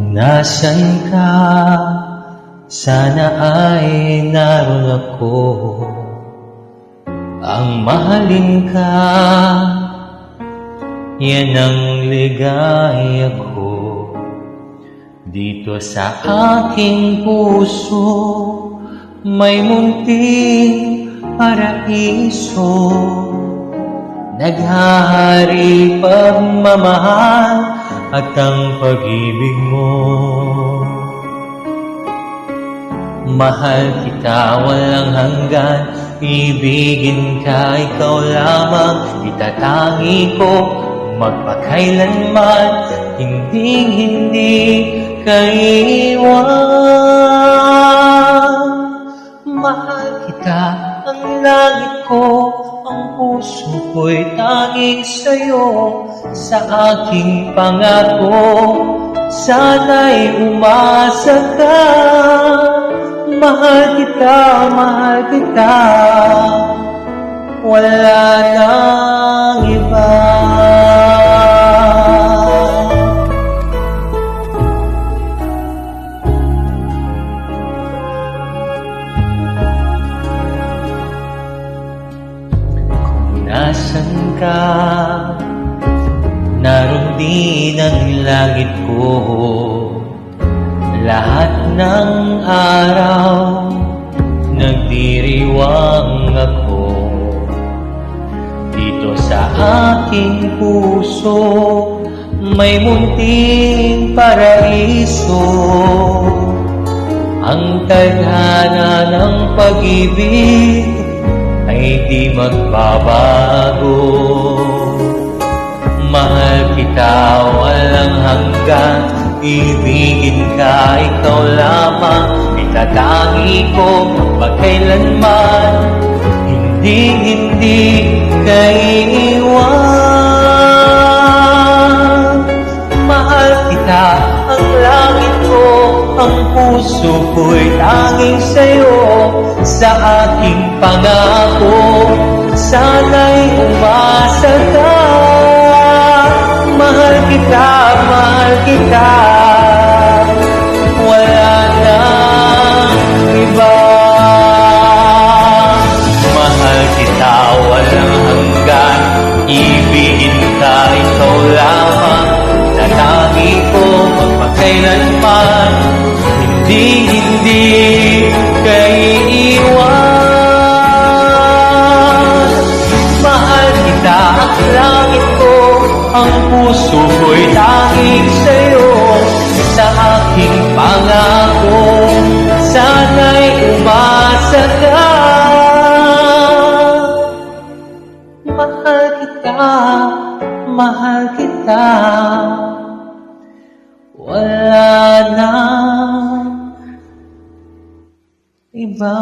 Nasaan ka? Sana ay naroon ako. Ang mahalin ka, yan ang ligaya ko. Dito sa aking puso, may munting paraiso. Naghahari pagmamahal at ang pag-ibig mo. Mahal kita walang hanggan, ibigin ka, ikaw lamang itatangi ko. Magpakailanman, hindi ka iiwan. Mahal kita, ang langit ko, ang puso ko'y tanging sa'yo. Sa aking pangako, sana'y umasa ka. Mahal kita, wala nang iba. Kung nasan ka, naroon din ang langit ko. Lahat ng araw, nagdiriwang ako. Dito sa aking puso, may munting paraiso. Ang tadhana ng pag-ibig ay di magbabago. Mahal kita walang hanggan, ibigin ka, ikaw lamang itatangi ko. Magkailanman, hindi ka iiwan. Mahal kita, ang langit ko, ang puso ko'y tanging sa'yo. Sa aking pangako, sana'y umasa ka. Mahal kita, wala nang iba. Mahal kita walang hanggan, ibigin ka, ikaw lamang tatangi ko. Magpakailanman, hindi ka iiwan. Mahal kita, ang langit ko, ang puso ko'y tanging sa'yo. Sa aking pangako, sana'y umasa ka. Mahal kita, wala nang iba.